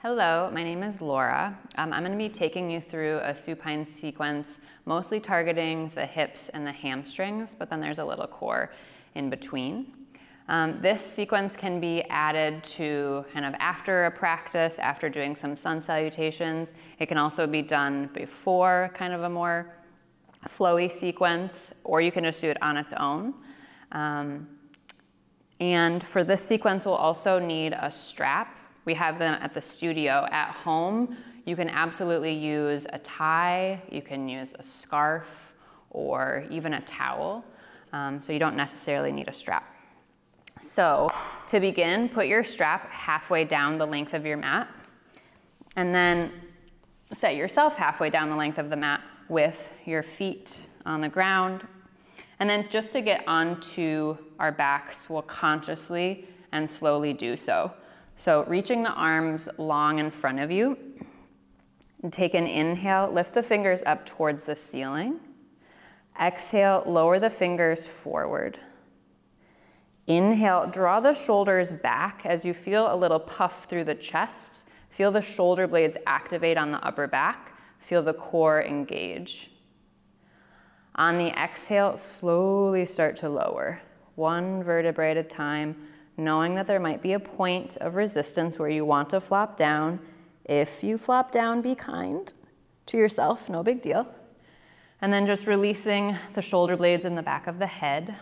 Hello, my name is Laura. I'm going to be taking you through a supine sequence, mostly targeting the hips and the hamstrings, but then there's a little core in between. This sequence can be added to kind of after a practice, after doing some sun salutations. It can also be done before kind of a more flowy sequence, or you can just do it on its own. And for this sequence, we'll also need a strap. We have them at the studio. At home, you can absolutely use a tie, you can use a scarf, or even a towel. So you don't necessarily need a strap. So to begin, put your strap halfway down the length of your mat, and then set yourself halfway down the length of the mat with your feet on the ground. And then just to get onto our backs, we'll consciously and slowly do so. So reaching the arms long in front of you. And take an inhale, lift the fingers up towards the ceiling. Exhale, lower the fingers forward. Inhale, draw the shoulders back as you feel a little puff through the chest. Feel the shoulder blades activate on the upper back. Feel the core engage. On the exhale, slowly start to lower, one vertebrae at a time, knowing that there might be a point of resistance where you want to flop down. If you flop down, be kind to yourself, no big deal. And then just releasing the shoulder blades in the back of the head.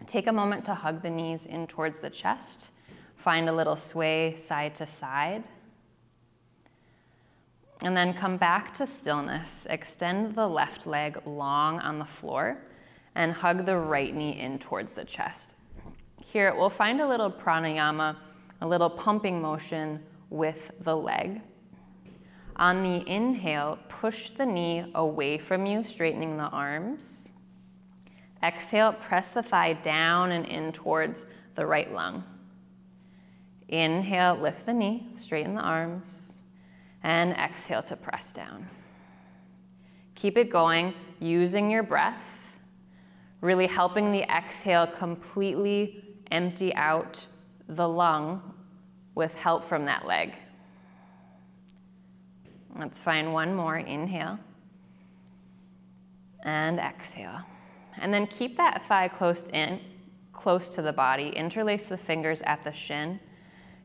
Take a moment to hug the knees in towards the chest. Find a little sway side to side. And then come back to stillness. Extend the left leg long on the floor and hug the right knee in towards the chest. Here, we'll find a little pranayama, a little pumping motion with the leg. On the inhale, push the knee away from you, straightening the arms. Exhale, press the thigh down and in towards the right lung. Inhale, lift the knee, straighten the arms, and exhale to press down. Keep it going, using your breath, really helping the exhale completely empty out the lung with help from that leg. Let's find one more. Inhale and exhale. And then keep that thigh close to the body. Interlace the fingers at the shin.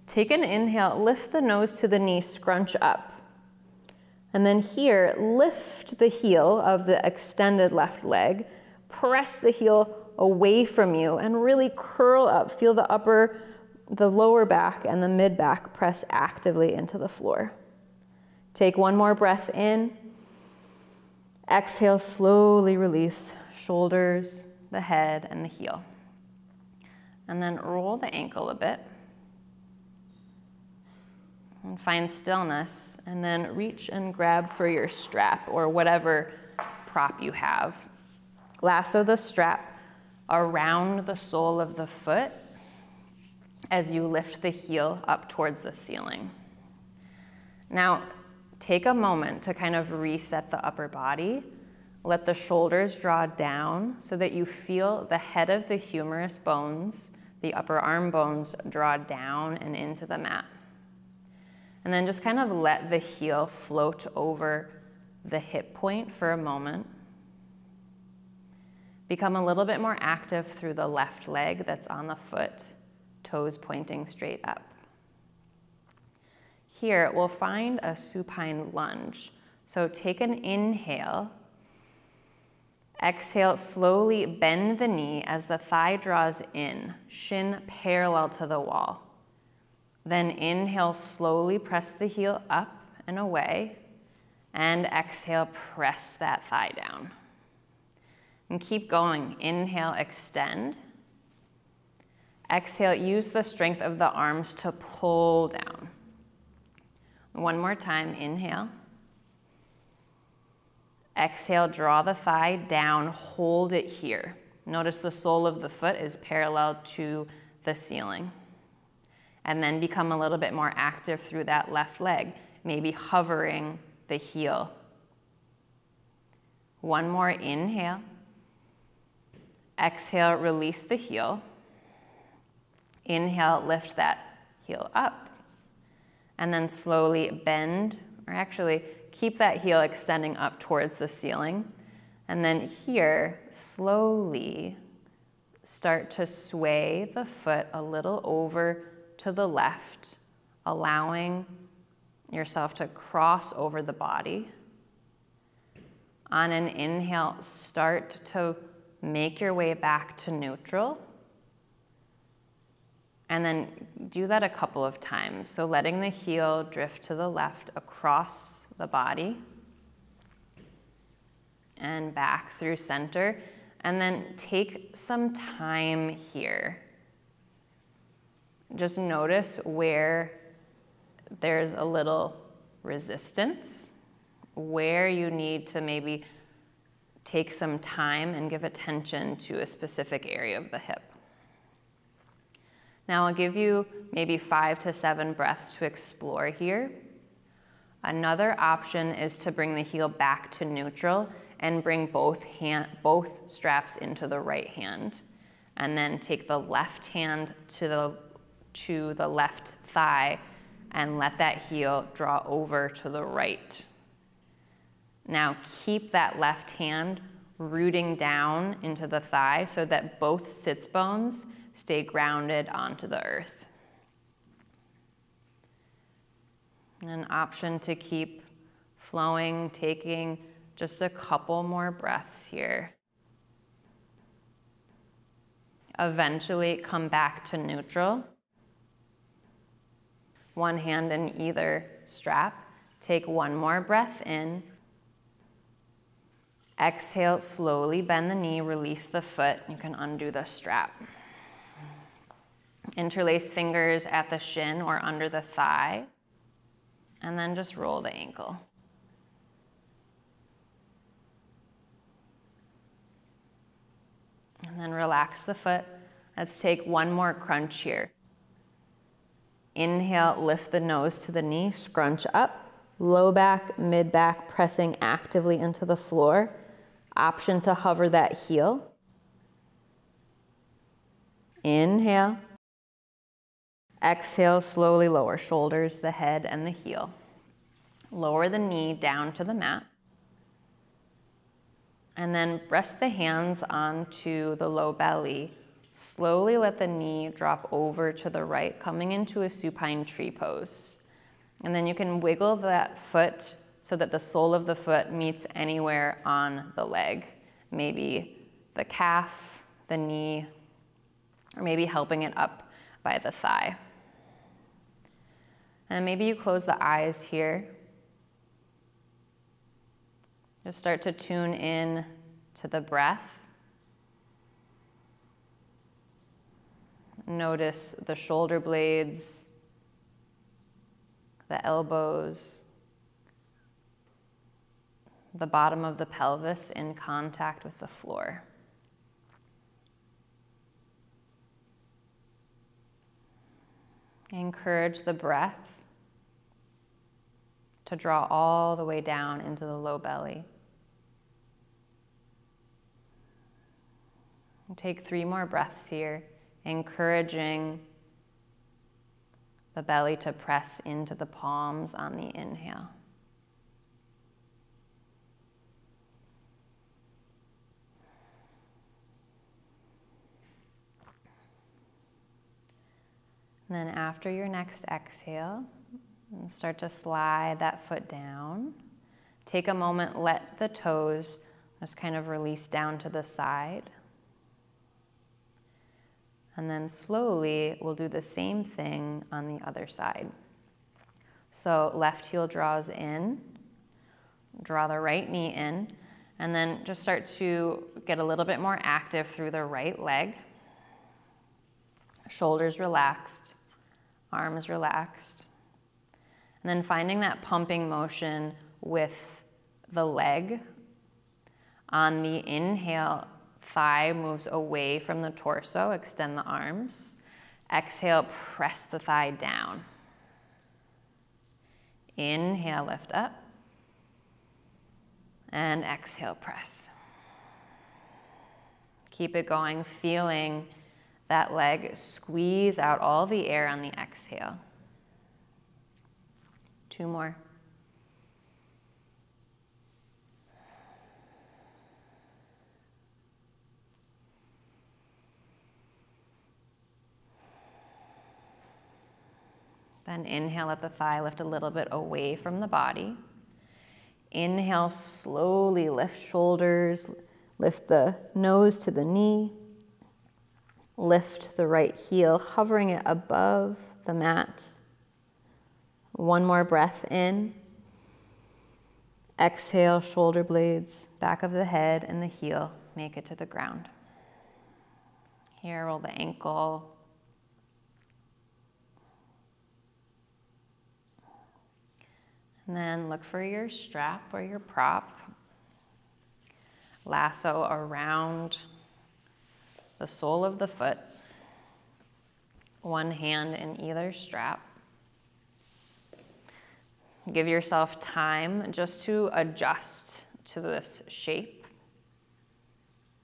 Take an inhale, lift the nose to the knee, scrunch up. And then here, lift the heel of the extended left leg. Press the heel away from you and really curl up. Feel the lower back and the mid back press actively into the floor. Take one more breath in. Exhale, slowly release shoulders, the head, and the heel. And then roll the ankle a bit. And find stillness, and then reach and grab for your strap or whatever prop you have. Lasso the strap around the sole of the foot as you lift the heel up towards the ceiling. Now, take a moment to kind of reset the upper body. Let the shoulders draw down so that you feel the head of the humerus bones, the upper arm bones, draw down and into the mat. And then just kind of let the heel float over the hip point for a moment. Become a little bit more active through the left leg that's on the foot, toes pointing straight up. Here, we'll find a supine lunge. So take an inhale. Exhale, slowly bend the knee as the thigh draws in, shin parallel to the wall. Then inhale, slowly press the heel up and away, and exhale, press that thigh down. And keep going. Inhale, extend. Exhale, use the strength of the arms to pull down. One more time, inhale. Exhale, draw the thigh down, hold it here. Notice the sole of the foot is parallel to the ceiling. And then become a little bit more active through that left leg, maybe hovering the heel. One more inhale. Exhale, release the heel. Inhale, lift that heel up. And then slowly bend, or actually keep that heel extending up towards the ceiling. And then here, slowly start to sway the foot a little over to the left, allowing yourself to cross over the body. On an inhale, start to make your way back to neutral. And then do that a couple of times. So letting the heel drift to the left across the body and back through center. And then take some time here. Just notice where there's a little resistance, where you need to maybe take some time and give attention to a specific area of the hip. Now I'll give you maybe 5 to 7 breaths to explore here. Another option is to bring the heel back to neutral and bring both straps into the right hand. And then take the left hand to the left thigh and let that heel draw over to the right. Now keep that left hand rooting down into the thigh so that both sits bones stay grounded onto the earth. An option to keep flowing, taking just a couple more breaths here. Eventually come back to neutral. One hand in either strap. Take one more breath in. Exhale, slowly bend the knee, release the foot. You can undo the strap. Interlace fingers at the shin or under the thigh, and then just roll the ankle. And then relax the foot. Let's take one more crunch here. Inhale, lift the nose to the knee, scrunch up, low back, mid back, pressing actively into the floor. Option to hover that heel. Inhale. Exhale, slowly lower shoulders, the head, and the heel. Lower the knee down to the mat. And then rest the hands onto the low belly. Slowly let the knee drop over to the right, coming into a supine tree pose. And then you can wiggle that foot so that the sole of the foot meets anywhere on the leg. Maybe the calf, the knee, or maybe helping it up by the thigh. And maybe you close the eyes here. Just start to tune in to the breath. Notice the shoulder blades, the elbows, the bottom of the pelvis in contact with the floor. Encourage the breath to draw all the way down into the low belly. And take 3 more breaths here, encouraging the belly to press into the palms on the inhale. And then after your next exhale, start to slide that foot down. Take a moment, let the toes just kind of release down to the side. And then slowly, we'll do the same thing on the other side. So left heel draws in, draw the right knee in, and then just start to get a little bit more active through the right leg. Shoulders relaxed, arms relaxed. And then finding that pumping motion with the leg. On the inhale, thigh moves away from the torso, extend the arms. Exhale, press the thigh down. Inhale, lift up. And exhale, press. Keep it going, feeling that leg squeeze out all the air on the exhale. 2 more. Then inhale, let the thigh lift a little bit away from the body. Inhale, slowly lift shoulders, lift the nose to the knee. Lift the right heel, hovering it above the mat. 1 more breath in. Exhale, shoulder blades, back of the head and the heel, make it to the ground. Here, roll the ankle. And then look for your strap or your prop. Lasso around the sole of the foot. 1 hand in either strap. Give yourself time just to adjust to this shape.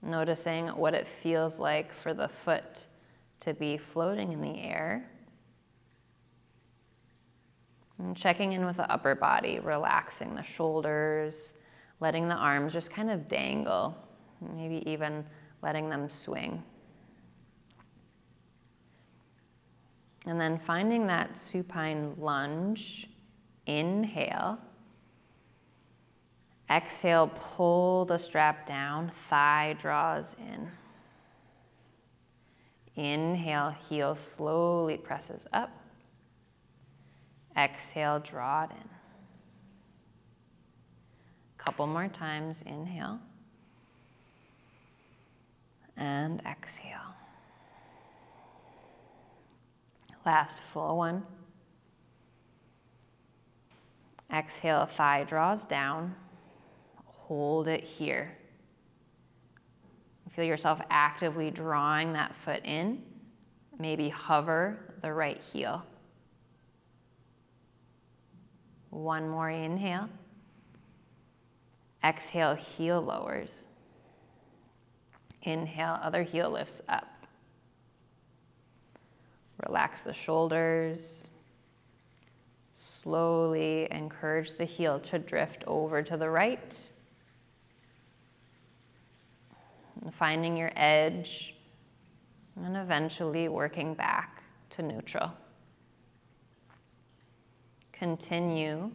Noticing what it feels like for the foot to be floating in the air. And checking in with the upper body, relaxing the shoulders, letting the arms just kind of dangle, maybe even letting them swing. And then finding that supine lunge, inhale. Exhale, pull the strap down, thigh draws in. Inhale, heel slowly presses up. Exhale, draw it in. Couple more times, inhale. And exhale. Last full one. Exhale, thigh draws down. Hold it here. Feel yourself actively drawing that foot in. Maybe hover the right heel. 1 more inhale. Exhale, heel lowers. Inhale, other heel lifts up. Relax the shoulders. Slowly encourage the heel to drift over to the right. And finding your edge, and eventually working back to neutral. Continue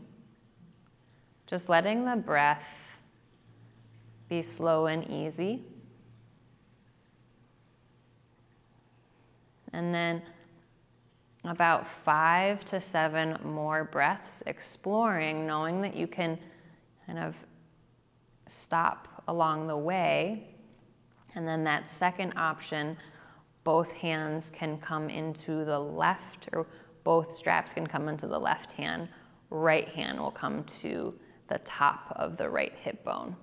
just letting the breath be slow and easy. And then about 5 to 7 more breaths, exploring, knowing that you can kind of stop along the way. And then that second option, both hands can come into the left, or both straps can come into the left hand. Right hand will come to the top of the right hip bone.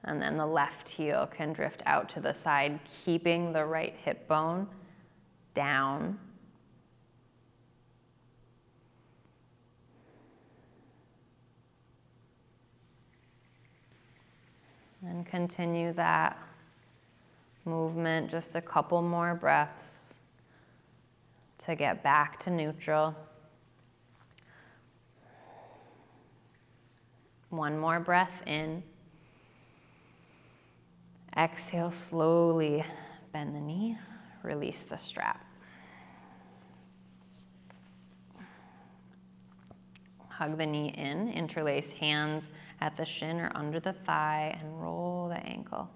And then the left heel can drift out to the side, keeping the right hip bone down. And continue that movement, just a couple more breaths to get back to neutral. 1 more breath in. Exhale, slowly bend the knee, release the strap. Hug the knee in, interlace hands at the shin or under the thigh, and roll the ankle.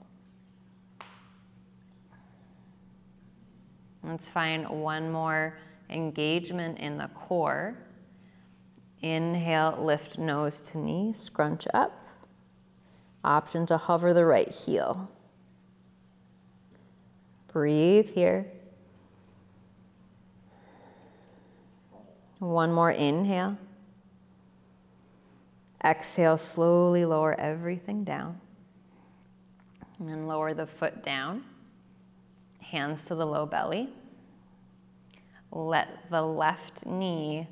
Let's find 1 more engagement in the core. Inhale, lift nose to knee, scrunch up. Option to hover the right heel. Breathe here. 1 more inhale. Exhale, slowly lower everything down. And then lower the foot down. Hands to the low belly. Let the left knee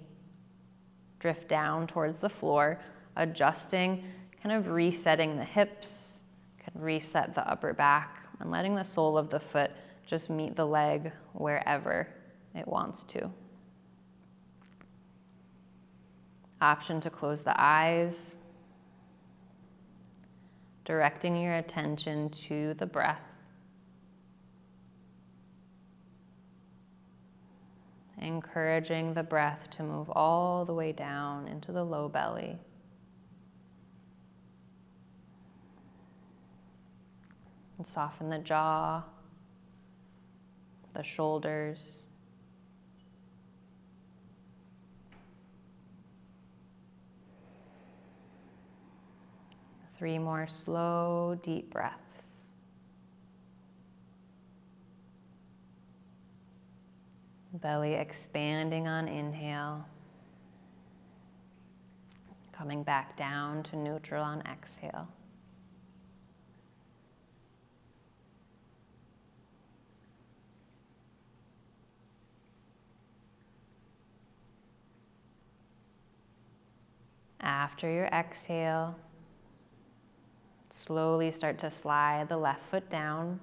drift down towards the floor, adjusting, kind of resetting the hips, can reset the upper back, and letting the sole of the foot just meet the leg wherever it wants to. Option to close the eyes, directing your attention to the breath. Encouraging the breath to move all the way down into the low belly. And soften the jaw, the shoulders. Three more slow, deep breaths. Belly expanding on inhale. Coming back down to neutral on exhale. After your exhale, slowly start to slide the left foot down.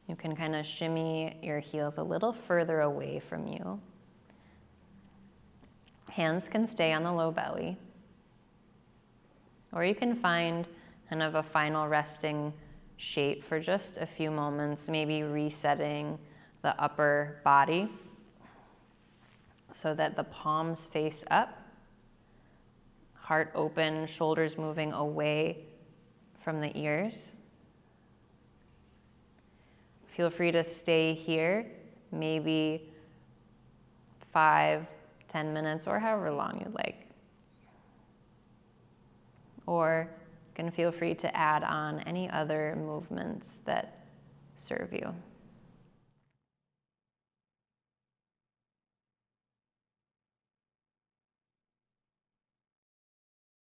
You can kind of shimmy your heels a little further away from you. Hands can stay on the low belly. Or you can find kind of a final resting shape for just a few moments, maybe resetting the upper body so that the palms face up. Heart open, shoulders moving away from the ears. Feel free to stay here, maybe 5, 10 minutes, or however long you'd like. Or you can feel free to add on any other movements that serve you.